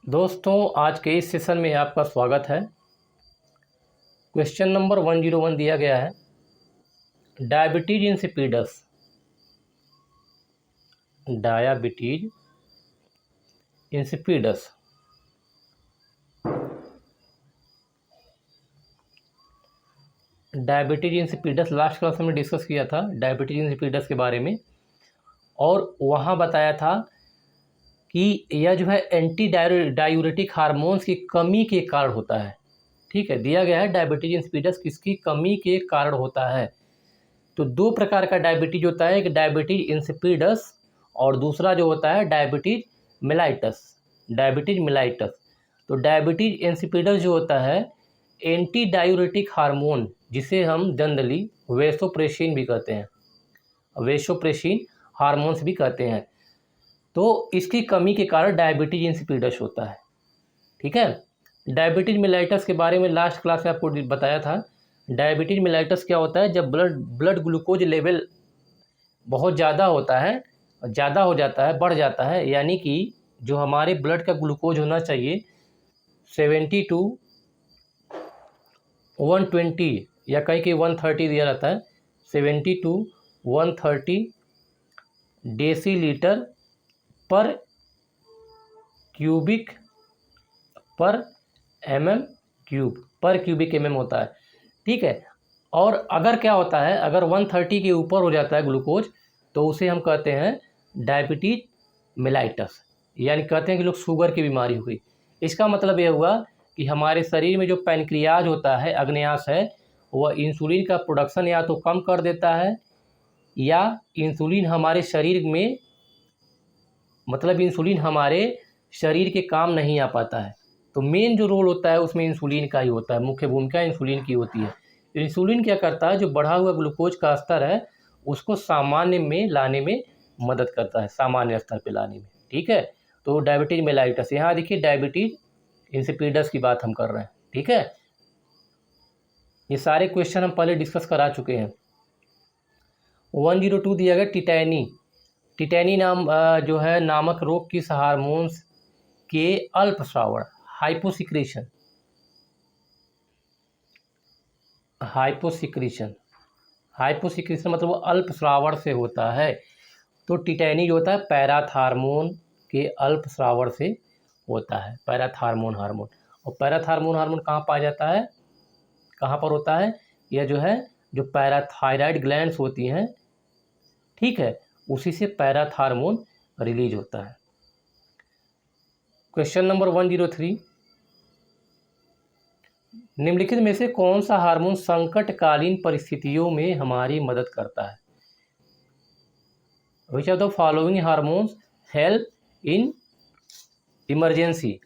दोस्तों, आज के इस सेशन में आपका स्वागत है। क्वेश्चन नंबर 101 दिया गया है, diabetes insipidus. Diabetes insipidus diabetes insipidus last class में डिस्कस किया था डायबिटीज इंसिपिडस के बारे में, और वहाँ बताया था कि यह जो है एंटी डायूरेटिक हार्मोन्स की कमी के कारण होता है। ठीक है, दिया गया है डायबिटीज इंसिपिडस किसकी कमी के कारण होता है। तो दो प्रकार का डायबिटीज होता है, एक डायबिटीज इंसिपिडस और दूसरा जो होता है डायबिटीज मेलाइटस। डायबिटीज मेलाइटस, तो डायबिटीज इंसिपिडस जो होता है एंटी डायूरेटिक हार्मोन, जिसे हम जनरली वेसोप्रेसिन भी कहते हैं, वेसोप्रेसिन हार्मोन्स भी कहते हैं, तो इसकी कमी के कारण डायबिटीज इंसिपिडस होता है। ठीक है, डायबिटीज मेलाइटस के बारे में लास्ट क्लास में आपको बताया था। डायबिटीज मेलाइटस क्या होता है, जब ब्लड ग्लूकोज लेवल बहुत ज़्यादा होता है, ज़्यादा हो जाता है, बढ़ जाता है, यानी कि जो हमारे ब्लड का ग्लूकोज होना चाहिए 70 टू 120 या कहीं के 130 दिया रहता है, 70 टू 130 डेसीलीटर पर क्यूबिक पर एमएम क्यूब पर क्यूबिक एमएम होता है। ठीक है, और अगर क्या होता है, अगर 130 के ऊपर हो जाता है ग्लूकोज, तो उसे हम कहते हैं डायबिटीज मेलाइटस, यानी कहते हैं कि लोग शुगर की बीमारी हो गई। इसका मतलब यह हुआ कि हमारे शरीर में जो पैनक्रियाज होता है, अग्न्यास है, वह इंसुलिन का प्रोडक्शन या तो कम कर देता है, या इंसुलिन हमारे शरीर में, मतलब इंसुलिन हमारे शरीर के काम नहीं आ पाता है। तो मेन जो रोल होता है उसमें इंसुलिन का ही होता है, मुख्य भूमिका इंसुलिन की होती है। इंसुलिन क्या करता है, जो बढ़ा हुआ ग्लूकोज का स्तर है उसको सामान्य में लाने में मदद करता है, सामान्य स्तर पे लाने में। ठीक है, तो डायबिटीज मेलाइटस, यहाँ देखिए डायबिटीज इंसिपिडस की बात हम कर रहे हैं। ठीक है, ये सारे क्वेश्चन हम पहले डिस्कस करा चुके हैं। 102 दिया गया टिटैनी नाम जो है नामक रोग किस हार्मोन्स के अल्पस्रावण हाइपोसिक्रेशन मतलब वो अल्पस्रावण से होता है। तो टिटैनी जो होता है पैराथार्मोन के अल्पस्रावण से होता है, पैराथार्मोन हार्मोन। और पैराथार्मोन हार्मोन कहाँ पाया जाता है, कहाँ पर होता है, यह जो है जो पैराथायराइड ग्लैंड्स होती हैं, ठीक है, उसी से पैराथार्मोन रिलीज होता है। क्वेश्चन नंबर 103, निम्नलिखित में से कौन सा हार्मोन संकटकालीन परिस्थितियों में हमारी मदद करता है। Which of the following hormones help in emergency.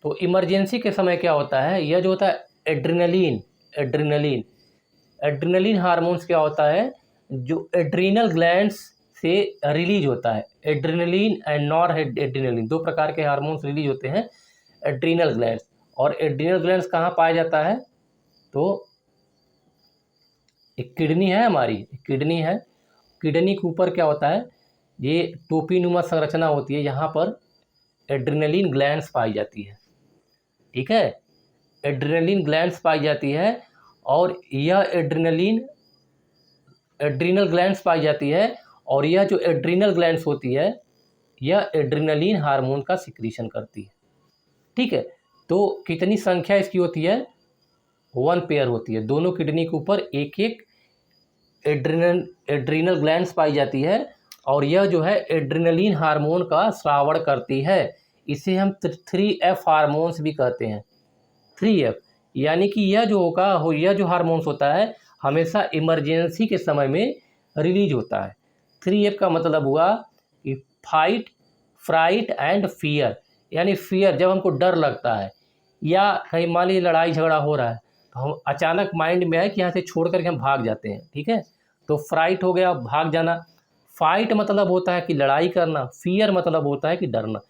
तो इमरजेंसी के समय क्या होता है, यह जो होता है एड्रेनलिन हार्मोन्स क्या होता है, जो एड्रीनल ग्लैंड्स से रिलीज होता है। एड्रेनलिन एंड नॉर एड्रेनलिन, दो प्रकार के हार्मोन्स रिलीज होते हैं एड्रीनल ग्लैंड्स। और एड्रीनल ग्लैंड्स कहाँ पाया जाता है, तो एक किडनी है, हमारी किडनी है, किडनी के ऊपर क्या होता है, ये टोपीनुमा संरचना होती है, यहाँ पर एड्रेनलिन ग्लैंड्स पाई जाती है। ठीक है, एड्रेनलिन ग्लैंड्स पाई जाती है, और यह एड्रीनल ग्लैंड्स पाई जाती है, और यह जो एड्रीनल ग्लैंड्स होती है यह एड्रेनलिन हार्मोन का सिक्रीशन करती है। ठीक है, तो कितनी संख्या इसकी होती है, 1 पेयर होती है, दोनों किडनी के ऊपर एक एक एड्रीनल ग्लैंड्स पाई जाती है, और यह जो है एड्रेनलिन हार्मोन का स्रावण करती है। इसे हम 3F हार्मोन्स भी कहते हैं। 3F यानी कि यह जो हार्मोन्स होता है हमेशा इमरजेंसी के समय में रिलीज होता है। 3F का मतलब हुआ कि फाइट, फ्राइट एंड फियर, यानी फियर जब हमको डर लगता है, या कहीं मान लीजिए लड़ाई झगड़ा हो रहा है, तो हम अचानक माइंड में आए कि यहाँ से छोड़ करके हम भाग जाते हैं। ठीक है, तो फ्राइट हो गया, भाग जाना। फाइट मतलब होता है कि लड़ाई करना, फियर मतलब होता है कि डरना।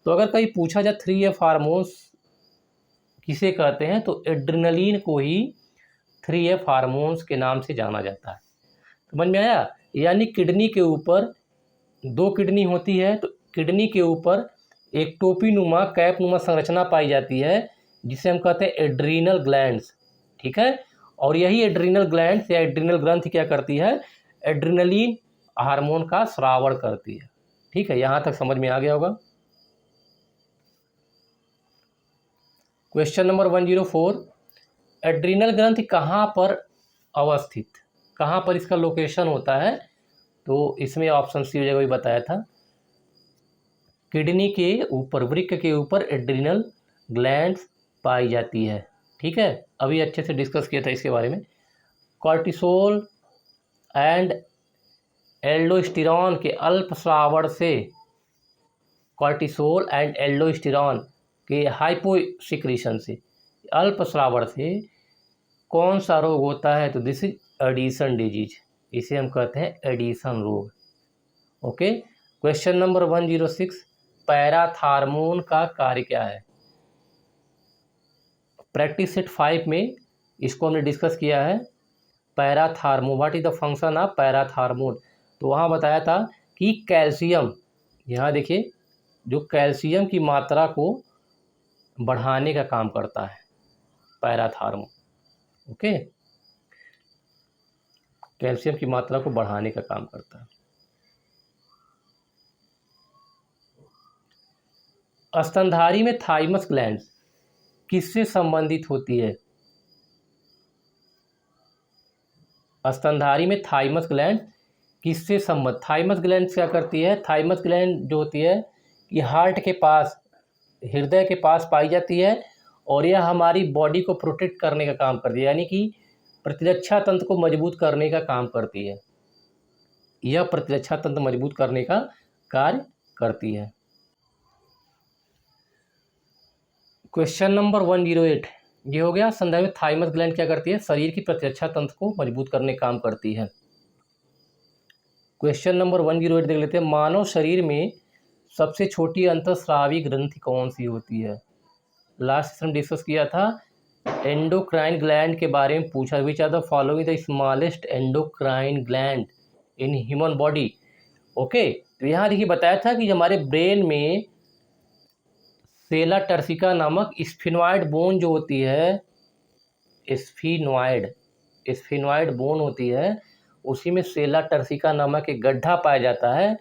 तो अगर कहीं पूछा जाए 3F हार्मोन्स किसे कहते हैं, तो एड्रेनलिन को ही 3F हार्मोन्स के नाम से जाना जाता है। समझ में आया, यानी किडनी के ऊपर 2 किडनी होती है, तो किडनी के ऊपर एक टोपी नुमा कैप नुमा संरचना पाई जाती है जिसे हम कहते हैं एड्रीनल ग्लैंड्स, ठीक है। और यही एड्रीनल ग्लैंड्स या एड्रीनल ग्रंथि क्या करती है, एड्रेनलिन हार्मोन का स्रावण करती है, ठीक है। यहाँ तक समझ में आ गया होगा। क्वेश्चन नंबर 104, एड्रीनल ग्रंथि कहाँ पर अवस्थित, कहाँ पर इसका लोकेशन होता है, तो इसमें ऑप्शन सी जगह भी बताया था, किडनी के ऊपर, वृक्क के ऊपर एड्रीनल ग्लैंड्स पाई जाती है, ठीक है। अभी अच्छे से डिस्कस किया था इसके बारे में। कॉर्टिसोल एंड एल्डोस्टेरॉन के अल्प स्रावण से, कॉर्टिसोल एंड एल्डोस्टेरॉन के हाइपोसिक्रीशन से, अल्प स्रावण से कौन सा रोग होता है, तो दिस इज एडिशन डिजीज, इसे हम कहते हैं एडिशन रोग, ओके। क्वेश्चन नंबर 106, पैराथार्मोन का कार्य क्या है। प्रैक्टिस सेट 5 में इसको हमने डिस्कस किया है। Parathormone, what is the function of parathormone, तो वहाँ बताया था कि कैल्शियम, यहाँ देखिए, जो कैल्शियम की मात्रा को बढ़ाने का काम करता है पैराथार्मोन, ओके, कैल्शियम की मात्रा को बढ़ाने का काम करता है। स्तनधारी में थाइमस ग्लैंड किससे संबंधित होती है। स्तनधारी में थाइमस ग्लैंड किससे संबंधित, थाइमस ग्लैंड क्या करती है, थाइमस ग्लैंड जो होती है ये हार्ट के पास, हृदय के पास पाई जाती है, और यह हमारी बॉडी को प्रोटेक्ट करने का काम करती है, यानी कि प्रतिरक्षा तंत्र को मजबूत करने का काम करती है, यह प्रतिरक्षा तंत्र मजबूत करने का कार्य करती है। क्वेश्चन नंबर 108 ये हो गया, संदर्भ में थाइमस ग्लैंड क्या करती है, शरीर की प्रतिरक्षा तंत्र को मजबूत करने का काम करती है। क्वेश्चन नंबर 108 देख लेते हैं, मानव शरीर में सबसे छोटी अंतःस्रावी ग्रंथि कौन सी होती है। लास्ट सेशन डिस्कस किया था, एंडोक्राइन ग्लैंड के बारे में पूछा, which are the following the smallest endocrine gland in human body, okay. तो यहाँ देखिए बताया था कि हमारे ब्रेन में सेला टर्सिका नामक स्फिनॉइड बोन जो होती है, स्फिनॉइड बोन होती है, उसी में सेला टर्सिका नामक एक गड्ढा पाया जाता है,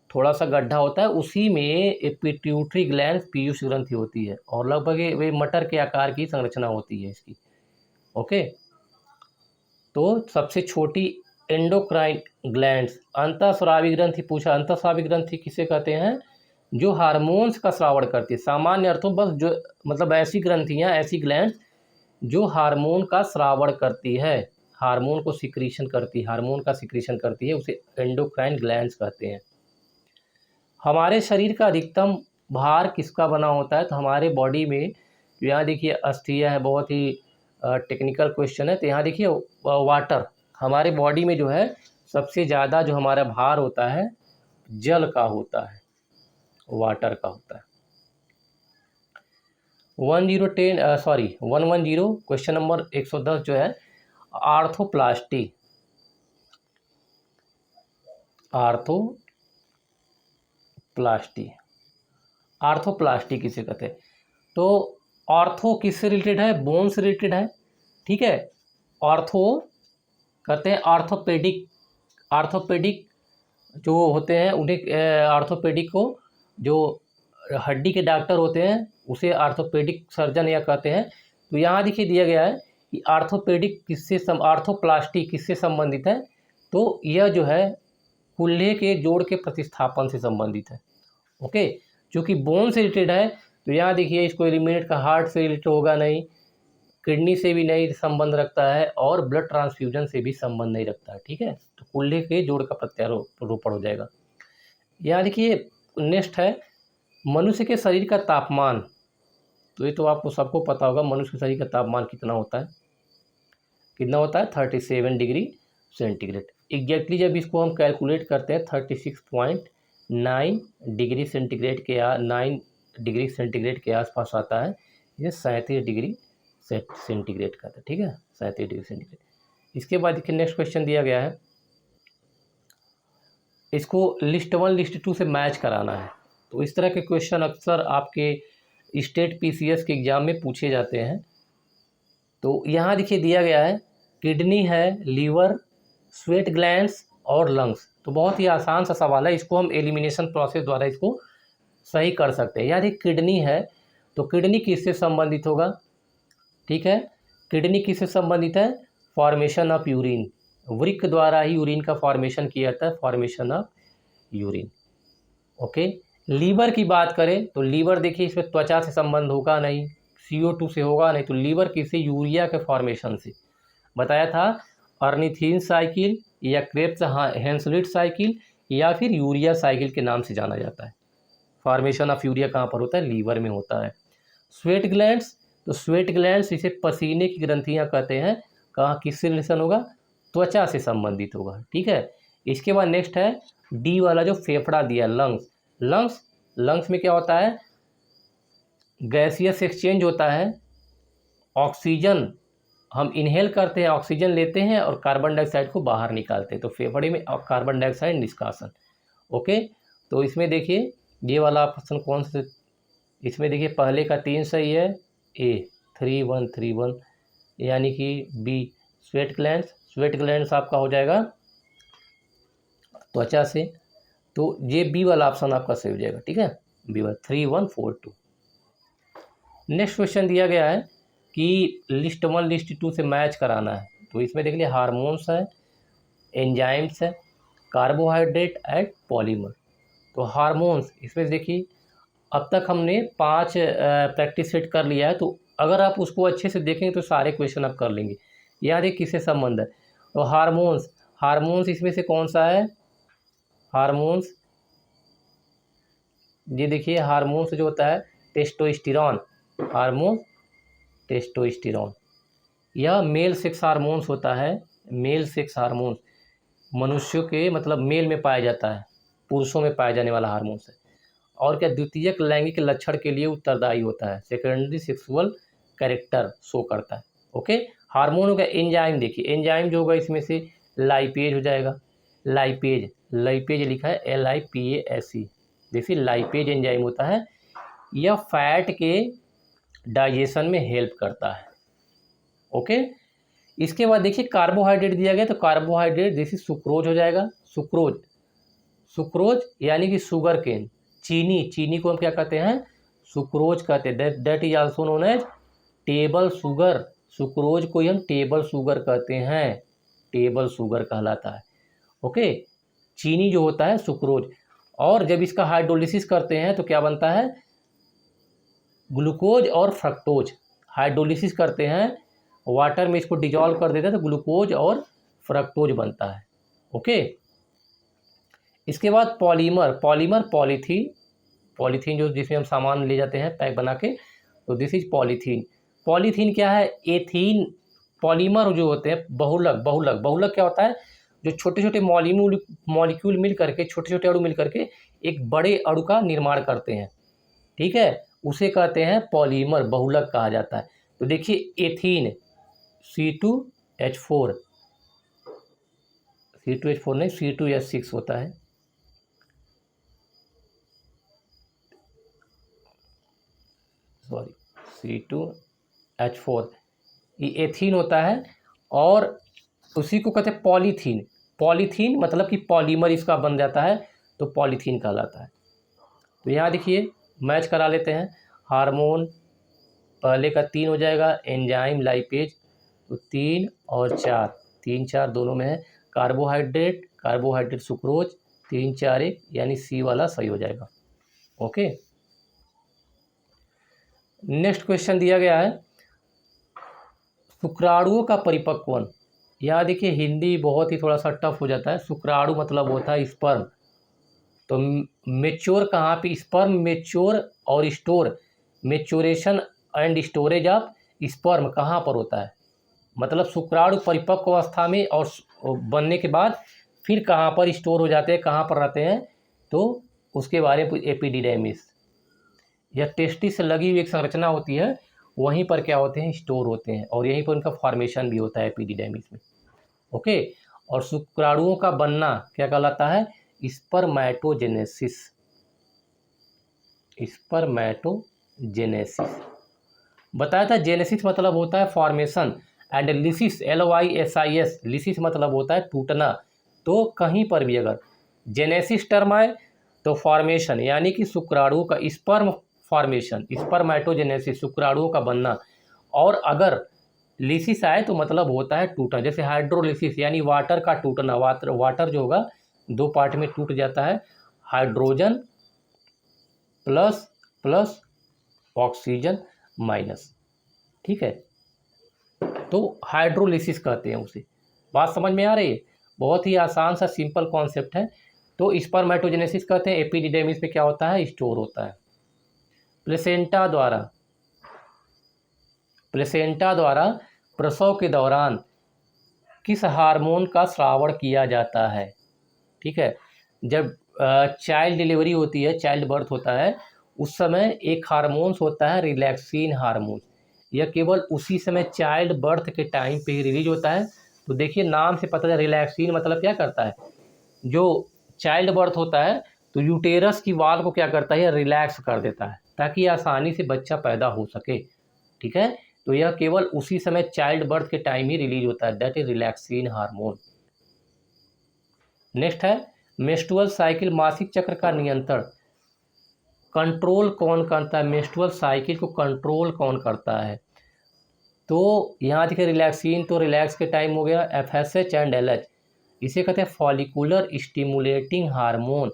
थोड़ा सा गड्ढा होता है, उसी में एक पिट्यूटरी ग्लैंड पीयूष ग्रंथि होती है, और लगभग वे मटर के आकार की संरचना होती है इसकी, ओके। तो सबसे छोटी एंडोक्राइन ग्लैंड्स, अंतःस्रावी ग्रंथि पूछा, अंतःस्रावी ग्रंथि किसे कहते हैं, जो हार्मोन्स का स्रावण करती है, सामान्य अर्थों बस जो मतलब ऐसी ग्रंथियां, ऐसी ग्लैंड्स जो हार्मोन का स्रावण करती है, हार्मोन को सिक्रीशन करती है, हार्मोन का सिक्रीशन करती है, उसे एंडोक्राइन ग्लैंड्स कहते हैं। हमारे शरीर का अधिकतम भार किसका बना होता है, तो हमारे बॉडी में यहाँ देखिए अस्थिया है, बहुत ही टेक्निकल क्वेश्चन है, तो यहाँ देखिए वाटर, हमारे बॉडी में जो है सबसे ज़्यादा जो हमारा भार होता है जल का होता है, वाटर का होता है। 110 क्वेश्चन नंबर 110 जो है, आर्थोप्लास्टी, आर्थोप्लास्टी किसे कहते हैं, तो ऑर्थो किससे रिलेटेड है, बोन से रिलेटेड है, ठीक है। ऑर्थो कहते हैं आर्थोपेडिक जो होते हैं उन्हें, आर्थोपेडिक को जो हड्डी के डॉक्टर होते हैं उसे आर्थोपेडिक सर्जन या कहते हैं। तो यहाँ देखिए दिया गया है कि आर्थोप्लास्टी किससे संबंधित है, तो यह जो है कूल्हे के जोड़ के प्रतिस्थापन से संबंधित है, ओके। क्योंकि बोन से रिलेटेड है, तो यहाँ देखिए इसको एलिमिनेट का हार्ट से रिलेटेड होगा नहीं, किडनी से भी नहीं संबंध रखता है, और ब्लड ट्रांसफ्यूजन से भी संबंध नहीं रखता है, ठीक है। तो कूल्हे के जोड़ का प्रत्यारोपण हो जाएगा। यहाँ देखिए नेक्स्ट है, मनुष्य के शरीर का तापमान, तो ये तो आपको सबको पता होगा, मनुष्य के शरीर का तापमान कितना होता है, 37 डिग्री सेंटीग्रेड। एग्जैक्टली जब इसको हम कैलकुलेट करते हैं 36.9 डिग्री सेंटीग्रेड के 9 डिग्री सेंटीग्रेड के आसपास आता है, ये 37 डिग्री सेंटीग्रेड का था, ठीक है, 37 डिग्री सेंटीग्रेड। इसके बाद देखिए नेक्स्ट क्वेश्चन दिया गया है, इसको लिस्ट 1 लिस्ट 2 से मैच कराना है, तो इस तरह के क्वेश्चन अक्सर आपके स्टेट पीसीएस के एग्ज़ाम में पूछे जाते हैं। तो यहाँ देखिए दिया गया है किडनी है, लीवर, स्वेट ग्लैंड्स और लंग्स। तो बहुत ही आसान सा सवाल है, इसको हम एलिमिनेशन प्रोसेस द्वारा इसको सही कर सकते हैं। यदि किडनी है तो किडनी किससे संबंधित होगा? ठीक है, किडनी किससे संबंधित है? फॉर्मेशन ऑफ यूरिन, वृक्क द्वारा ही यूरिन का फॉर्मेशन किया जाता है, formation of urine. Okay, liver की बात करें तो लीवर देखिए इसमें त्वचा से संबंध होगा नहीं, CO2 से होगा नहीं, तो लीवर किससे? यूरिया के फॉर्मेशन से। बताया था अर्निथीन साइकिल या क्रेब्स हैंसलिट साइकिल या फिर यूरिया साइकिल के नाम से जाना जाता है। फॉर्मेशन ऑफ यूरिया कहाँ पर होता है? लीवर में होता है। स्वेट ग्लैंड्स, तो स्वेट ग्लैंड्स इसे पसीने की ग्रंथियाँ कहते हैं। कहाँ किससे रिलेशन होगा? त्वचा से संबंधित होगा। ठीक है, इसके बाद नेक्स्ट है डी वाला जो फेफड़ा दिया, लंग्स। लंग्स में क्या होता है? गैसियस एक्सचेंज होता है, ऑक्सीजन हम इनहेल करते हैं, ऑक्सीजन लेते हैं और कार्बन डाइऑक्साइड को बाहर निकालते हैं, तो फेफड़े में कार्बन डाइऑक्साइड निष्कासन। ओके, तो इसमें देखिए ये वाला ऑप्शन कौन सा? इसमें देखिए पहले का 3 सही है, ए 3131, यानी कि बी स्वेट ग्लैंड्स आपका हो जाएगा त्वचा से, तो ये बी वाला ऑप्शन आपका सही हो जाएगा। ठीक है, बी वाला 3142। नेक्स्ट क्वेश्चन दिया गया है कि लिस्ट 1 लिस्ट 2 से मैच कराना है। तो इसमें देख लीजिए हार्मोन्स है, एंजाइम्स है, कार्बोहाइड्रेट एंड पॉलीमर। तो हार्मोन्स, इसमें देखिए अब तक हमने 5 प्रैक्टिस सेट कर लिया है, तो अगर आप उसको अच्छे से देखेंगे तो सारे क्वेश्चन आप कर लेंगे। याद है किससे संबंध है? तो हार्मोन्स इसमें से कौन सा है? हार्मोन्स, ये देखिए हार्मोन्स जो होता है टेस्टोस्टेरोन, हार्मोन टेस्टोस्टेरोन, यह मेल सेक्स हार्मोन्स होता है। मेल सेक्स हार्मोन्स मनुष्यों के मतलब मेल में पाया जाता है, पुरुषों में पाया जाने वाला हार्मोन्स है। और क्या द्वितीयक लैंगिक लक्षण के लिए उत्तरदायी होता है, सेकेंडरी सेक्सुअल कैरेक्टर शो करता है। ओके, हार्मोन हो गया। एंजाइम देखिए, एंजाइम जो होगा इसमें से लाइपेज हो जाएगा, लाइपेज लिखा है LIPASE, देखिए लाइपेज एंजाइम होता है, यह फैट के डाइजेशन में हेल्प करता है। ओके, इसके बाद देखिए कार्बोहाइड्रेट दिया गया, तो कार्बोहाइड्रेट जैसे सुक्रोज हो जाएगा, सुक्रोज यानी कि शुगर केन, चीनी को हम क्या कहते हैं? सुक्रोज कहते हैं। That is also known as table sugar. Sucrose को ही हम टेबल शुगर कहते हैं, टेबल शुगर कहलाता है। ओके, चीनी जो होता है सुक्रोज, और जब इसका हाइड्रोलिसिस करते हैं तो क्या बनता है? ग्लूकोज और फ्रक्टोज। हाइड्रोलिसिस करते हैं, वाटर में इसको डिजॉल्व कर देते हैं तो ग्लूकोज और फ्रक्टोज बनता है। ओके, इसके बाद पॉलीमर पॉलीथीन जो जिसमें हम सामान ले जाते हैं पैक बना के, तो दिस इज पॉलीथीन क्या है? एथीन। पॉलीमर जो होते हैं बहुलक क्या होता है? जो छोटे छोटे मॉलिक्यूल मिल करके, छोटे छोटे अणु मिल करके एक बड़े अणु का निर्माण करते हैं। ठीक है, उसे कहते हैं पॉलीमर, बहुलक कहा जाता है। तो देखिए एथीन C2H4 नहीं C2H6 होता है, सॉरी C2H4, ये एथीन होता है। और उसी को कहते हैं पॉलीथीन मतलब कि पॉलीमर इसका बन जाता है, तो पॉलीथीन कहलाता है। तो यहाँ देखिए मैच करा लेते हैं, हार्मोन पहले का 3 हो जाएगा, एंजाइम लाइपेज तो 3 और 4, 3 4 दोनों में है। कार्बोहाइड्रेट सुक्रोज 3 4 1, यानी सी वाला सही हो जाएगा। ओके, नेक्स्ट क्वेश्चन दिया गया है शुक्राणुओं का परिपक्वन। यहाँ देखिए हिंदी बहुत ही थोड़ा सा टफ हो जाता है। शुक्राणु मतलब होता है स्पर्म, तो मेच्योर कहाँ पे? स्पर्म मेच्योर और store, maturation and storage of sperm कहाँ पर होता है? मतलब शुक्राणु परिपक्व अवस्था में और बनने के बाद फिर कहाँ पर स्टोर हो जाते हैं, कहाँ पर रहते हैं? तो उसके बारे में एपिडिडेमिस या टेस्टिस से लगी हुई एक संरचना होती है, वहीं पर क्या होते हैं? स्टोर होते हैं, और यहीं पर उनका फॉर्मेशन भी होता है एपिडिडेमिस में। ओके, और शुक्राणुओं का बनना क्या कहलाता है? स्पर्मेटोजेनेसिस। स्पर्मेटोजेनेसिस। बताया था जेनेसिस मतलब होता है formation and lysis LYSIS lysis मतलब होता है टूटना। तो कहीं पर भी अगर जेनेसिस टर्म आए तो फॉर्मेशन यानी कि शुक्राणु का स्पर्म फॉर्मेशन, स्पर्मेटोजेनेसिस शुक्राणुओं का बनना, और अगर लिसिस आए तो मतलब होता है टूटना। जैसे हाइड्रोलिसिस यानी वाटर का टूटना, वाटर जो होगा दो पार्ट में टूट जाता है, hydrogen plus plus oxygen minus, ठीक है, तो हाइड्रोलिसिस कहते हैं उसे। बात समझ में आ रही है? बहुत ही आसान सा सिंपल कॉन्सेप्ट है। तो स्पर्मेटोजेनेसिस कहते हैं, एपिडिडेमिस में क्या होता है, स्टोर होता है। प्लेसेंटा द्वारा प्रसव के दौरान किस हार्मोन का स्रावण किया जाता है? ठीक है, जब चाइल्ड डिलीवरी होती है, चाइल्ड बर्थ होता है, उस समय एक हार्मोन्स होता है रिलैक्सिन हार्मोन। यह केवल उसी समय चाइल्ड बर्थ के टाइम पे ही रिलीज होता है। तो देखिए नाम से पता चला रिलैक्सिन मतलब क्या करता है, जो चाइल्ड बर्थ होता है तो यूटेरस की वाल को क्या करता है, रिलैक्स कर देता है ताकि आसानी से बच्चा पैदा हो सके। ठीक है, तो यह केवल उसी समय चाइल्ड बर्थ के टाइम ही रिलीज होता है, that is relaxin hormone. Next है मेंस्ट्रुअल साइकिल, मासिक चक्र का नियंत्रण कंट्रोल कौन करता है? मेंस्ट्रुअल साइकिल को कंट्रोल कौन करता है? तो यहाँ देखिए रिलैक्सिन तो रिलैक्स के टाइम हो गया, FSH एंड LH, इसे कहते हैं फॉलिकुलर स्टिमुलेटिंग हार्मोन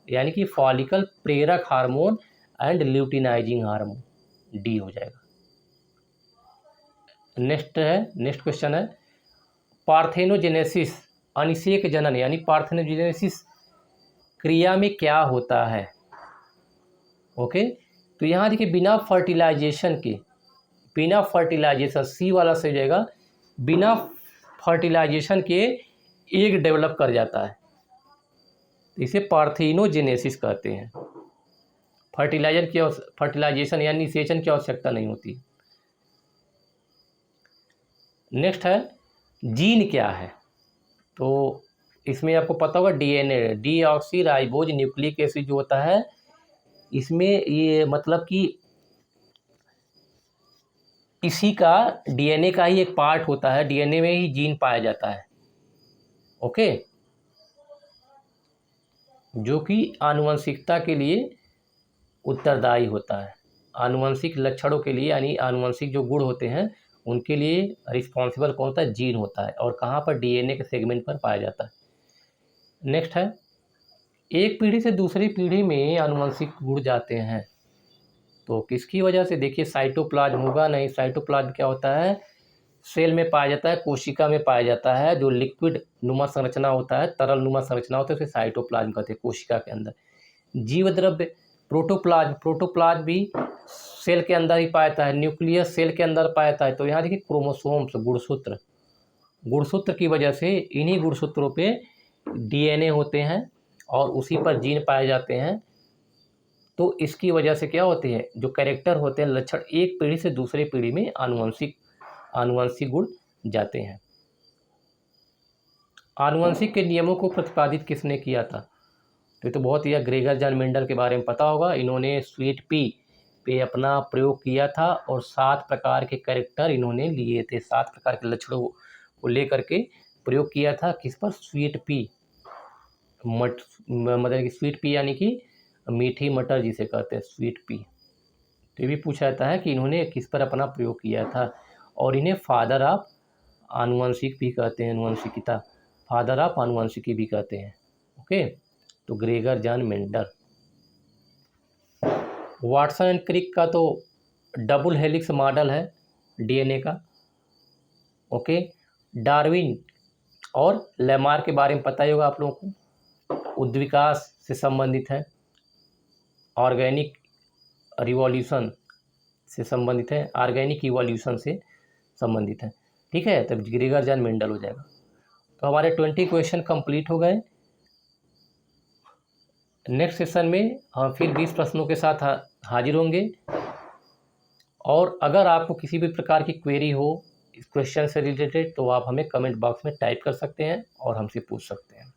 यानी कि फॉलिकल प्रेरक hormone and luteinizing hormone, D हो जाएगा। नेक्स्ट क्वेश्चन है पार्थेनोजेनेसिस, अनिषेक जनन यानी पार्थेनोजेनेसिस क्रिया में क्या होता है? ओके, तो यहाँ देखिए बिना फर्टिलाइजेशन सी वाला सही जाएगा, बिना फर्टिलाइजेशन के एग डेवलप कर जाता है, इसे पार्थेनोजेनेसिस कहते हैं। फर्टिलाइजेशन यानी निषेचन की आवश्यकता नहीं होती। नेक्स्ट है जीन क्या है? तो इसमें आपको पता होगा DNA, deoxy ribose nucleic acid जो होता है, इसमें ये मतलब कि इसी का DNA का ही एक पार्ट होता है, DNA में ही जीन पाया जाता है। ओके, जो कि आनुवंशिकता के लिए उत्तरदायी होता है, आनुवंशिक लक्षणों के लिए यानी आनुवंशिक जो गुण होते हैं उनके लिए रिस्पॉन्सिबल कौन होता है? जीन होता है, और कहाँ पर? DNA के सेगमेंट पर पाया जाता है। नेक्स्ट है एक पीढ़ी से दूसरी पीढ़ी में आनुवंशिक गुण जाते हैं तो किसकी वजह से? देखिए साइटोप्लाज्म होगा नहीं, साइटोप्लाज्म क्या होता है? सेल में पाया जाता है, कोशिका में पाया जाता है, जो लिक्विड नुमा संरचना होता है, तरल नुमा संरचना होता है, उसे साइटोप्लाज्म कहते हैं, कोशिका के अंदर। जीव द्रव्य प्रोटोप्लाज्म भी सेल के अंदर ही पाया जाता है, न्यूक्लियस सेल के अंदर पाया जाता है। तो यहाँ देखिए क्रोमोसोम्स, गुणसूत्र की वजह से, इन्हीं गुणसूत्रों पे DNA होते हैं और उसी पर जीन पाए जाते हैं। तो इसकी वजह से क्या होती है, जो कैरेक्टर होते हैं, लक्षण, एक पीढ़ी से दूसरी पीढ़ी में आनुवंशिक गुण जाते हैं। आनुवंशिक के नियमों को प्रतिपादित किसने किया था? तो ये तो बहुत ही ग्रेगर जॉन मेंडल के बारे में पता होगा। इन्होंने स्वीट पी पे अपना प्रयोग किया था और 7 प्रकार के कैरेक्टर इन्होंने लिए थे, 7 प्रकार के लक्षणों को लेकर के प्रयोग किया था। किस पर? स्वीट पी, मतलब कि स्वीट पी यानी कि मीठी मटर जिसे कहते हैं, स्वीट पी। तो ये भी पूछा जाता है कि इन्होंने किस पर अपना प्रयोग किया था, और इन्हें फादर ऑफ आनुवंशिक भी कहते हैं, आनुवंशिकता, फादर ऑफ आनुवंशिकी भी कहते हैं। ओके, तो Gregor John Mendel. Watson and Crick का तो डबल हेलिक्स मॉडल है DNA का। ओके, डार्विन और लेमार्क के बारे में पता ही होगा आप लोगों को, उद्विकास से संबंधित है, ऑर्गेनिक रिवॉल्यूशन से संबंधित है, ऑर्गेनिक इवोल्यूशन से संबंधित है। ठीक है, तब ग्रेगर जॉन मेंडल हो जाएगा। तो हमारे 20 क्वेश्चन कंप्लीट हो गए। नेक्स्ट सेशन में हम फिर 20 प्रश्नों के साथ हाजिर होंगे, और अगर आपको किसी भी प्रकार की क्वेरी हो इस क्वेश्चन से रिलेटेड तो आप हमें कमेंट बॉक्स में टाइप कर सकते हैं और हमसे पूछ सकते हैं।